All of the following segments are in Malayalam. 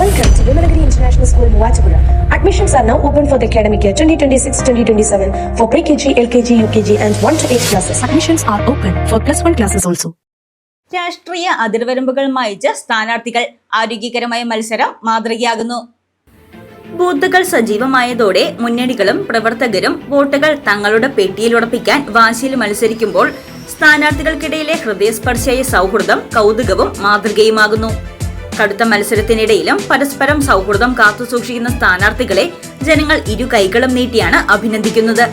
Welcome to Vimalagiri International School, Muachapura. Admissions are now open for the academic year 2026-2027 for pre-KG, LKG, UKG and 1 to 8 classes. Admissions are open for +1 classes also. രാഷ്ട്രീയ അതിർവരമ്പുകൾ മായിച്ച് സ്ഥാനാർത്ഥികൾ. ആരോഗ്യകരമായ മത്സരം മാതൃകയാകുന്നു. ബൂത്തുകൾ സജീവമായതോടെ മുന്നണികളും പ്രവർത്തകരും വോട്ടുകൾ തങ്ങളുടെ പെട്ടിയിൽ ഉറപ്പിക്കാൻ വാശിയിൽ മത്സരിക്കുമ്പോൾ സ്ഥാനാർത്ഥികൾക്കിടയിലെ ഹൃദയസ്പർശിയായ സൗഹൃദം കൗതുകവും മാതൃകയുമാകുന്നു. കടുത്ത മത്സരത്തിനിടയിലും പരസ്പരം സൗഹൃദം കാത്തുസൂക്ഷിക്കുന്ന സ്ഥാനാർത്ഥികളെ ജനങ്ങൾ ഇരു കൈകളും നീട്ടിയാണ് അഭിനന്ദിക്കുന്നത്.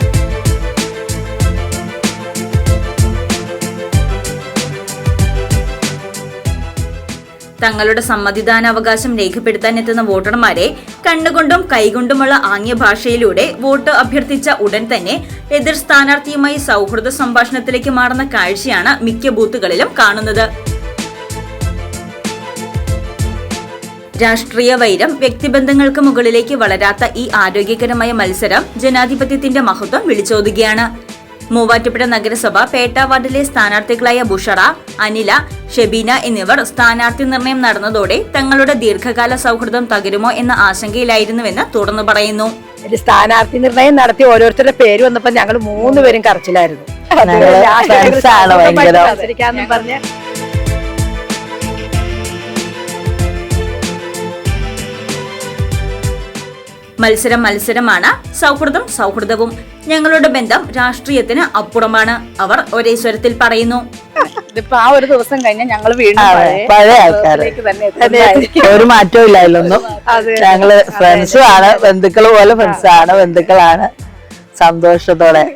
തങ്ങളുടെ സമ്മതിദാനാവകാശം രേഖപ്പെടുത്താൻ എത്തുന്ന വോട്ടർമാരെ കണ്ണുകൊണ്ടും കൈകൊണ്ടുമുള്ള ആംഗ്യ ഭാഷയിലൂടെ വോട്ട് അഭ്യർത്ഥിച്ച ഉടൻ തന്നെ എതിർ സ്ഥാനാർത്ഥിയുമായി സൗഹൃദ സംഭാഷണത്തിലേക്ക് മാറുന്ന കാഴ്ചയാണ് മിക്ക ബൂത്തുകളിലും കാണുന്നത്. രാഷ്ട്രീയ വൈരം വ്യക്തിബന്ധങ്ങൾക്ക് മുകളിലേക്ക് വളരാത്ത ഈ ആരോഗ്യകരമായ മത്സരം ജനാധിപത്യത്തിന്റെ മഹത്വം വിളിച്ചോതുകയാണ്. മൂവാറ്റുപുഴ നഗരസഭ പേട്ട വാർഡിലെ സ്ഥാനാർത്ഥികളായ ബുഷറ, അനില, ഷെബീന എന്നിവർ സ്ഥാനാർത്ഥി നിർണയം നടന്നതോടെ തങ്ങളുടെ ദീർഘകാല സൗഹൃദം തകരുമോ എന്ന ആശങ്കയിലായിരുന്നുവെന്ന് തുറന്നു പറയുന്നു. സ്ഥാനാർത്ഥി നിർണയം നടത്തി ഓരോരുത്തരുടെ പേര് വന്നപ്പോ ഞങ്ങൾ 3 പേരും കരച്ചിലായിരുന്നു. മത്സരം മത്സരമാണ്, സൗഹൃദം സൗഹൃദവും. ഞങ്ങളുടെ ബന്ധം രാഷ്ട്രീയത്തിന് അപ്പുറമാണ്, അവർ ഒരേ സ്വരത്തിൽ പറയുന്നു. ഇതിപ്പോ ആ ഒരു ദിവസം കഴിഞ്ഞാൽ ഞങ്ങൾ വീണ്ടും പഴയ ആൾക്കാർക്ക് ഒരു മാറ്റവും ഇല്ലായിരുന്നു. ഞങ്ങള് ഫ്രണ്ട്സും ആണ്, ബന്ധുക്കൾ പോലെ ഫ്രണ്ട്സാണ്, ബന്ധുക്കളാണ്. സന്തോഷത്തോടെ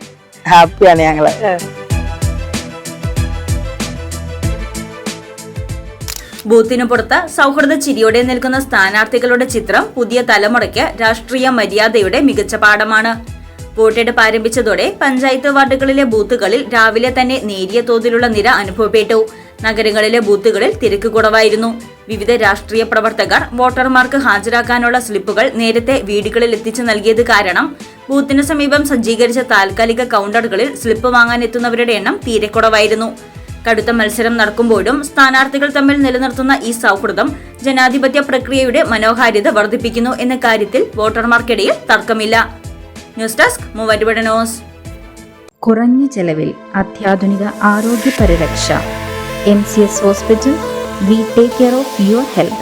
ഹാപ്പിയാണ് ഞങ്ങള്. ബൂത്തിനു പുറത്ത് സൗഹൃദ ചിരിയോടെ നിൽക്കുന്ന സ്ഥാനാർത്ഥികളുടെ ചിത്രം പുതിയ തലമുറയ്ക്ക് രാഷ്ട്രീയ മര്യാദയുടെ മികച്ച പാഠമാണ്. വോട്ടെടുപ്പ് ആരംഭിച്ചതോടെ പഞ്ചായത്ത് വാർഡുകളിലെ ബൂത്തുകളിൽ രാവിലെ തന്നെ നേരിയ തോതിലുള്ള നിര അനുഭവപ്പെട്ടു. നഗരങ്ങളിലെ ബൂത്തുകളിൽ തിരക്ക് കുറവായിരുന്നു. വിവിധ രാഷ്ട്രീയ പ്രവർത്തകർ വോട്ടർമാർക്ക് ഹാജരാക്കാനുള്ള സ്ലിപ്പുകൾ നേരത്തെ വീടുകളിൽ എത്തിച്ചു നൽകിയത് കാരണം ബൂത്തിനു സമീപം സജ്ജീകരിച്ച താൽക്കാലിക കൗണ്ടറുകളിൽ സ്ലിപ്പ് വാങ്ങാനെത്തുന്നവരുടെ എണ്ണം തീരെ കുറവായിരുന്നു. കടുത്ത മത്സരം നടക്കുമ്പോഴും സ്ഥാനാർത്ഥികൾ തമ്മിൽ നിലനിർത്തുന്ന ഈ സൗഹൃദം ജനാധിപത്യ പ്രക്രിയയുടെ മനോഹാരിത വർദ്ധിപ്പിക്കുന്നു എന്ന കാര്യത്തിൽ വോട്ടർമാർക്കിടയിൽ തർക്കമില്ല. News desk Muvattupuzha news. കുറഞ്ഞ ചെലവിൽ അത്യാധുനിക ആരോഗ്യ പരിരക്ഷ. MCS hospital. We take care of your health.